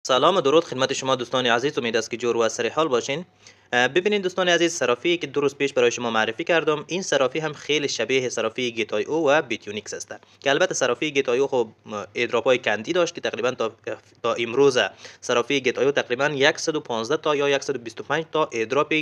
سلام و درود خدمت شما دوستان عزیز. امید است که جور و سر حال باشین. ببینید دوستان عزیز، صرافی که 2 روز پیش برای شما معرفی کردم، این صرافی هم خیلی شبیه صرافی گیت آی او و بیتیونیکس است که البته صرافی گیت آی او خب ایدراپ های کندی داشت که تقریبا تا امروز صرافی گیت آی او تقریبا 115 تا یا 125 تا ایدراپ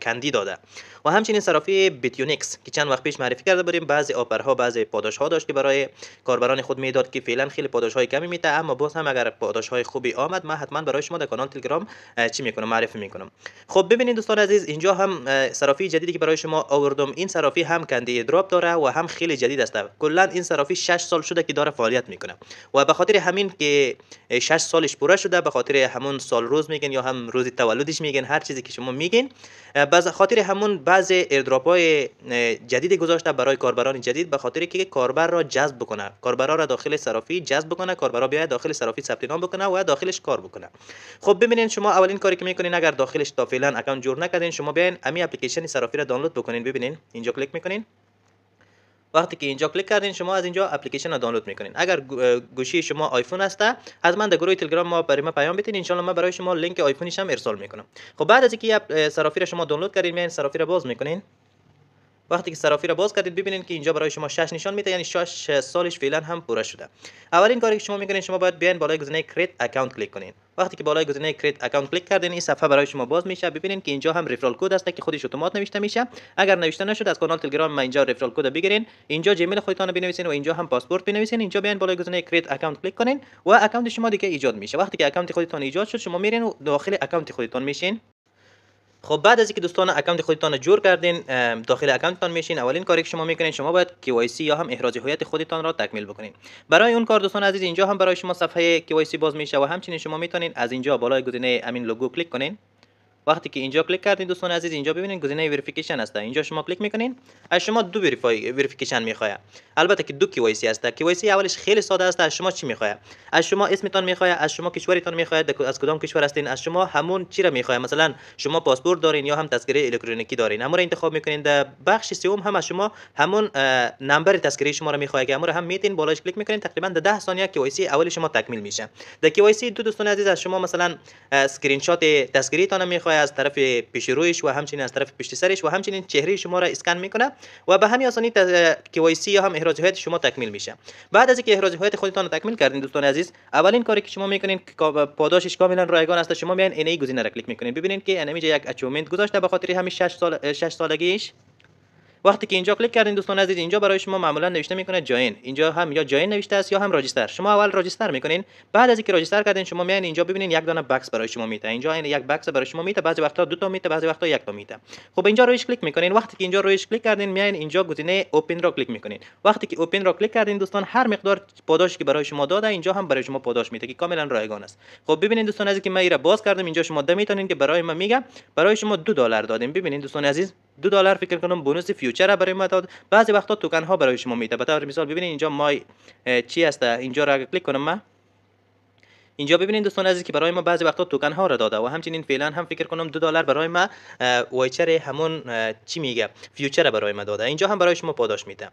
کندی داده و همچنین صرافی بیتیونیکس که چند وقت پیش معرفی کرده بودیم، بعضی آفرها بعضی پاداش ها داشت که برای کاربران خود میداد که فعلا خیلی پاداش های کمی میده، اما باز هم اگر پاداش های خوبی آمد من حتما برای شما در کانال تلگرام چی میکنم معرفی میکنم. خب ببینید دوستان عزیز، اینجا هم صرافی جدیدی که برای شما آوردم، این صرافی هم کندی دراپ داره و هم خیلی جدید است. کلا این صرافی 6 سال شده که داره فعالیت میکنه و به خاطر همین که 6 سالش پوره شده، به خاطر همون سال روز میگن یا هم روز تولدش میگن، هر چیزی که شما میگین، به خاطر همون بعضی ایردراپ های جدید گذاشته برای کاربران جدید، به خاطر که کاربر را جذب بکنه، کاربرا را داخل صرافی جذب بکنه، کاربرا بیاد داخل صرافی ثبت نام بکنه و داخلش کار بکنه. خب ببینید، شما اولین کاری که میکنین اگر داخلش تا فعلا اکانت جور نکردین، شما بیاین امی اپلیکیشن صرافی را دانلود بکنین. ببینین اینجا کلیک میکنین. وقتی که اینجا کلیک کردین، شما از اینجا اپلیکیشن رو دانلود میکنین. اگر گوشی شما آیفون است، حتما در گروه تلگرام ما برای ما پیام بدین، ان شاء الله ما برای شما لینک آیفونش هم ارسال میکنم. خب بعد از اینکه صرافی را شما دانلود کردین، میاین صرافی را باز میکنین. وقتی که صرافی را باز کردید، ببینید که اینجا برای شما 6 نشان میده، یعنی 6 سالش فعلا هم پوره شده. اولین کاری که شما میکنین، شما باید بیاین بالای گزینه کریت اکانت کلیک کنین. وقتی که بالای گزینه کریت اکانت کلیک کردین، این صفحه برای شما باز میشه. ببینید که اینجا هم ریفرال کد هست که خودش اتومات نوشته میشه. اگر نوشته نشد، از کانال تلگرام ما اینجا ریفرال کد بگیرین، اینجا جیمیل خودتون بنویسین و اینجا هم پاسپورت بنویسین. اینجا بیاین بالای گزینه کریت اکانت کلیک کنین و اکانت شما دیگه ایجاد میشه. وقتی که اکانت خودتون ایجاد شد، شما میرین و داخل اکانت خودتون میشین. خب بعد از اینکه دوستان اکانت خودتان جور کردین، داخل اکانتتان میشین، اولین کاری که شما میکنین، شما باید KYC یا هم احراز هویت خودتان را تکمیل بکنین. برای اون کار دوستان عزیز، اینجا هم برای شما صفحه KYC باز میشه و همچنین شما میتونین از اینجا بالای گزینه امین لوگو کلیک کنین. وقتی که اینجا کلیک کردین دوستان عزیز، اینجا ببینید گزینه وریفیکیشن هست، اینجا شما کلیک میکنین. از شما دو وریفیکیشن میخواد، البته که دو KYC هست. KYC اولش خیلی ساده است. از شما چی میخواد؟ از شما اسمتان میخواد، از شما کشورتان میخواد، از کدام کشور هستین، از شما همون چی را میخواد. مثلا شما پاسپورت دارین یا هم تذکره الکترونیکی دارین، امر انتخاب میکنین. در بخش سوم هم از شما همون نمبر تذکره شما را میخواد که امر هم میتین بالاش کلیک میکنین. تقریبا در 10 ثانیه KYC اول شما تکمیل میشه. در KYC دوستان عزیز، از شما مثلا اسکرین شات تذکره تان میخواد، از طرف پیش رویش و همچنین از طرف پشت سرش و همچنین چهره شما را اسکن میکنه و به همین آسانی KYC یا هم احراز هویت شما تکمیل میشه. بعد از اینکه احراز هویت خودتان تکمیل کردین دوستان عزیز، اولین کاری که شما میکنین که پاداشش کاملا رایگان است، شما میان این گزینه را کلیک میکنین. ببینید که اینجا یک اچیومنت گذاشته به خاطر همین 6 سالگیش. وقتی که اینجا کلیک کردین دوستان عزیز، اینجا برای شما معمولا نوشته میکنه جاین. اینجا هم یا جاین نوشته است یا هم راجستر. شما اول راجستر میکنین. بعد از اینکه راجستر کردین، شما میان اینجا ببینین یک دانه باکس برای شما میده. اینجا این یک باکس برای شما میده، بعضی وقتا دو تا میده، بعضی وقتا یک تا میده. خب اینجا رویش کلیک میکنین. وقتی که اینجا رویش کلیک کردین، میان اینجا گزینه اوپن را کلیک میکنین. وقتی که اوپن را کلیک کردین دوستان، هر مقدار پاداشی که برای شما داده اینجا هم برای شما پاداش میده که کاملا رایگان است. خب ببینید دوستان عزیز که من ایرا باز کردم، اینجا شما میتونین که برای من میگم برای شما $2 دادیم. ببینید دوستان عزیز، $2 فکر کنم بونوس فیوچر برای ما داد. بعضی وقتا توکن ها برای شما میده. به طور مثال ببینید اینجا مای چی هست، اینجا را کلیک کنم من. اینجا ببینید دوستان عزیز که برای ما بعضی وقتا توکن ها را داده و همچنین فعلا هم فکر کنم $2 برای ما وایچر همون چی میگه فیوچر برای ما داده. اینجا هم برای شما پاداش میده.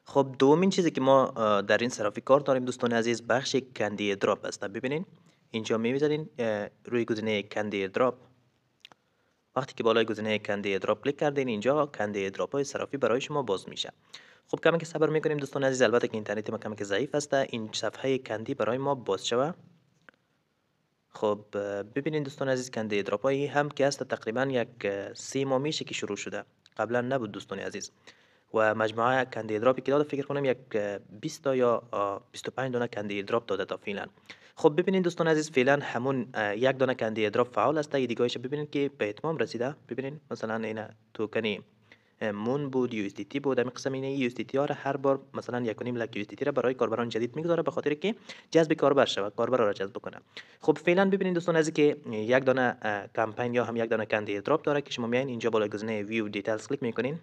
خب دومین چیزی که ما در این صرافی کار داریم دوستان عزیز، بخش کندی دراپ است. ببینید اینجا میذارین روی گزینه کندی دراپ. وقتی که بالای گزینه کندی ادراپ کلیک کردین، اینجا کندی ادراپ های صرافی برای شما باز میشه. خب کمی که صبر میکنیم دوستان عزیز، البته که اینترنت ما کمی که ضعیف است، این صفحه کندی برای ما باز شوه. خب ببینید دوستان عزیز، کندی ادراپ هایی هم که است تقریبا یک 3 ماه میشه که شروع شده، قبلا نبود دوستان عزیز. و مجموعه کندی ادراپی که داده فکر کنم یک 20 تا یا 25 دانه کندی ادراپ داده تا فعلا. خب ببینید دوستان عزیز، فعلا همون یک دانه کندی ادراپ فعال است. دیگه‌ایش ببینید که به اتمام رسیده. ببینید مثلا این توکن مون بود، USDT بود. همین قسم این USDT ها را هر بار مثلا 1.5 لک USDT را برای کاربران جدید میگذاره به خاطر که جذب کاربر شود، کاربر را جذب کنه. خب فعلا ببینید دوستان عزیز که یک دانه کمپین یا هم یک دانه کندی ادراپ داره که شما میاین اینجا بالای گزینه ویو دیتیلز کلیک میکنین.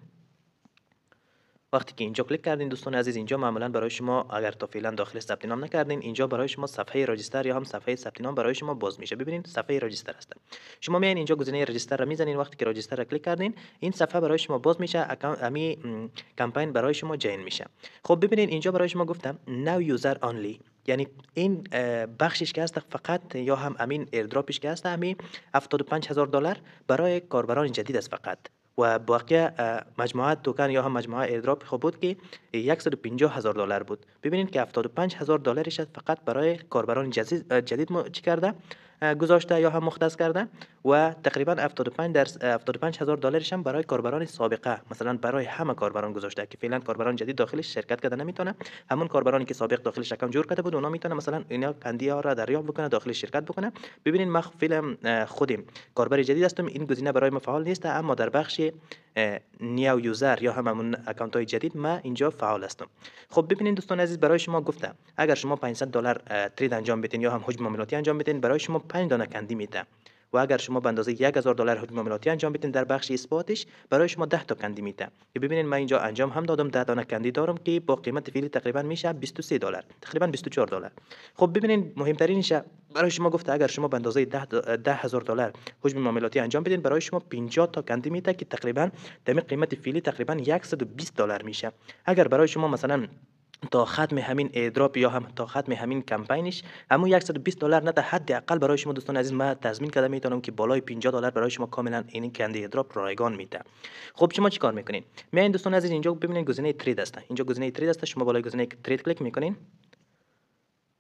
وقتی که اینجا کلیک کردین دوستان عزیز، اینجا معمولا برای شما اگر تا فعلا داخل ثبت نام نکردین، اینجا برای شما صفحه رجیستر یا هم صفحه ثبت نام برای شما باز میشه. ببینید صفحه رجیستر هست. شما میایین اینجا گزینه رجیستر را میزنین. وقتی که رجیستر را کلیک کردین، این صفحه برای شما باز میشه، امی کمپین برای شما جین میشه. خب ببینید اینجا برای شما گفتم نو یوزر اونلی. یعنی این بخشش که هست فقط یا هم امین ایردراپش که هست همین $75000 برای کاربران جدید است فقط. و باقی مجموعه توکن یا هم مجموعه ایردراپ خوب بود که $150000 بود. ببینید که $75000 فقط برای کاربران جدید چی کرده گذاشته یا هم مختص کرده و تقریبا 75000 هم برای کاربران سابقه، مثلا برای همه کاربران گذاشته که فعلا کاربران جدید داخلش شرکت کرده نمیتونه. همون کاربرانی که سابق داخلش رقم جور کرده بود اونا میتونه مثلا اینا کندی ها را دریافت بکنه، داخلش شرکت بکنه. ببینید ما فعلا خودم کاربر جدید هستم، این گزینه برای ما فعال نیست، اما در بخش نیو یوزر یا همون اکانت های جدید ما اینجا فعال هستم. خب ببینید دوستان عزیز، برای شما گفتم اگر شما $500 ترید انجام بدین یا هم حجم معاملاتی انجام بدین برای شما 5 دانه کندی میده. و اگر شما به اندازه $1000 حجم معاملاتی انجام بدین در بخش اثباتش برای شما 10 تا کندی میده. که ببینید من اینجا انجام هم دادم، 10 دانه کندی دارم که با قیمت فعلی تقریبا میشه $23، تقریبا $24. خب ببینید مهمترینش برای شما گفته اگر شما به اندازه $10,000 حجم معاملاتی انجام بدین برای شما 50 تا کندی میده که تقریبا در قیمت فعلی تقریبا $120 میشه. اگر برای شما مثلا تا ختم همین ایردراپ یا هم تا ختم همین کمپینش همون $120 نه تا حداقل برای شما دوستان عزیز ما تضمین کرده میتونم که بالای $50 برای شما کاملا این کندی ایردراپ رایگان میده. خب شما چیکار میکنین؟ میایین دوستان عزیز اینجا ببینید گزینه ترید است، اینجا گزینه ترید است، شما بالای گزینه ترید کلیک میکنین.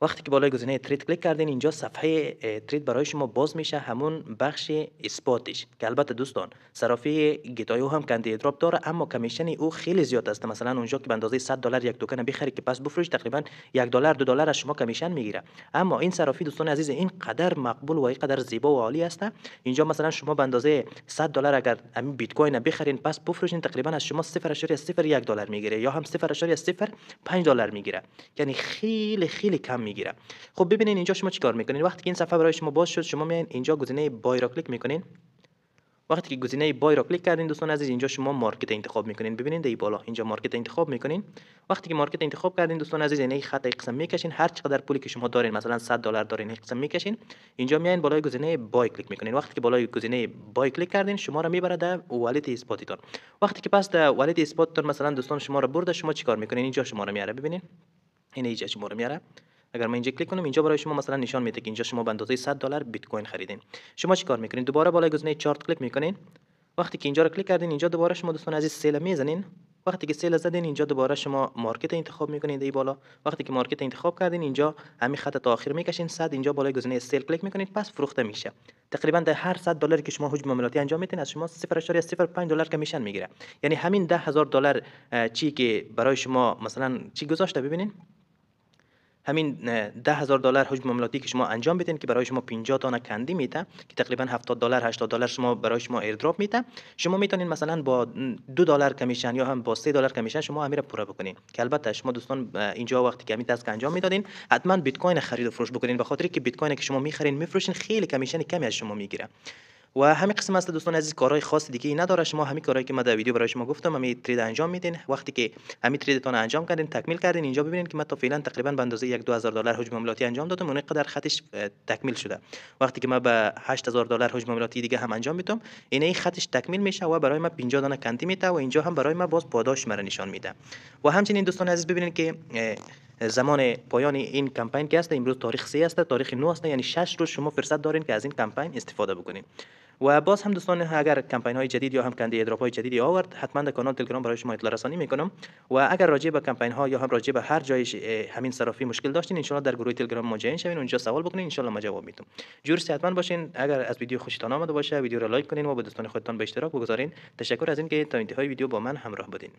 وقتی که بالای گزینه ترید کلیک کردین اینجا صفحه ترید برای شما باز میشه، همون بخش اثباتش که البته دوستان صرافی گیتایو هم کندی ایردراپ داره اما کمیشن او خیلی زیاد است. مثلا اونجا که به اندازه $100 یک توکن بخری که پس بفروش تقریبا $1 $2 از شما کمیشن میگیره. اما این صرافی دوستان عزیز این قدر مقبول و این قدر زیبا و عالی است. اینجا مثلا شما به اندازه $100 اگر همین بیت کوین بخرین پس بفروشین تقریبا از شما $0.01 میگیره یا هم $0.05 میگیره، یعنی خیلی خیلی کم میگیره. خب ببینین اینجا شما چیکار میکنین؟ وقتی که این صفحه برای شما باز شد شما میایین اینجا گزینه بای را کلیک میکنین. وقتی که گزینه بای را کلیک کردین دوستان عزیز اینجا شما مارکت انتخاب میکنین. ببینید این بالا اینجا مارکت انتخاب میکنین. وقتی که مارکت انتخاب کردین دوستان عزیز این خط قسم میکشین، هر چقدر پولی که شما دارین مثلا $100 دارین این قسم میکشین. اینجا میایین بالای گزینه بای کلیک میکنین. وقتی که بالای گزینه بای کلیک کردین شما را میبره در والت اثباتیتون. وقتی که پس در والت اثباتتون مثلا دوستان شما را برده شما چیکار میکنین؟ اینجا شما را میاره، ببینید اینجا شما را میاره. اگر من اینجا کلیک کنم اینجا برای شما مثلا نشان میده که اینجا شما به اندازه $100 بیت کوین خریدین. شما چیکار میکنین؟ دوباره بالای گزینه چارت کلیک میکنین. وقتی که اینجا رو کلیک کردین اینجا دوباره شما دوستان عزیز سیل میزنین. وقتی که سیل زدین اینجا دوباره شما مارکت انتخاب میکنین این بالا. وقتی که مارکت انتخاب کردین اینجا همین خط تا آخر میکشین 100 اینجا بالای گزینه سیل کلیک میکنین پس فروخته میشه. تقریبا در هر $100 که شما حجم معاملاتی انجام میدین از شما $0.05 کمیشن میگیره. یعنی همین $10,000 چی که برای شما مثلا چی گذاشته ببینین همین $10,000 حجم معاملاتی که شما انجام بدین که برای شما 50 تا کندی میده که تقریبا $70 $80 شما برای شما ایردراپ میده. شما میتونین مثلا با $2 کمیشن یا هم با $3 کمیشن شما امیر پوره بکنین که البته شما دوستان اینجا وقتی که همین تاسک انجام میدادین حتما بیت کوین خرید و فروش بکنین، به خاطر که بیت کوین که شما میخرین میفروشین خیلی کمیشن کمی از شما میگیره. و همین قسم است دوستان عزیز، کارهای خاص دیگه ای نداره. شما همین کارهایی که من در ویدیو برای شما گفتم همین ترید انجام میدین. وقتی که همین تریدتون انجام کردین تکمیل کردین اینجا ببینید که من تا فعلا تقریبا به اندازه $1-2,000 حجم معاملاتی انجام دادم، اون قدر خطش تکمیل شده. وقتی که من به $8,000 حجم معاملاتی دیگه هم انجام میدم این خطش تکمیل میشه و برای من 50 دانه کندی میده و اینجا هم برای من باز پاداش مرا نشان میده. و همچنین دوستان عزیز ببینید که زمان پایان این کمپین که است امروز تاریخ 3 است، تاریخ 9 است، یعنی 6 روز شما فرصت دارین که از این کمپین استفاده بکنین. و باز هم دوستان اگر کمپین های جدید یا هم کندی ایردراپ های جدیدی آورد حتما در کانال تلگرام برای شما اطلاع رسانی میکنم. و اگر راجع به کمپین ها یا هم راجع به هر جای همین صرافی مشکل داشتین ان شاء الله در گروه تلگرام ما جوین شوین، اونجا سوال بکنین ان شاء الله ما جواب میدم. جور صحتمند باشین. اگر از ویدیو خوشتان آمده باشه ویدیو را لایک کنین و با دوستان خودتان به اشتراک بگذارین. تشکر از اینکه تا انتهای ویدیو با من همراه بودین.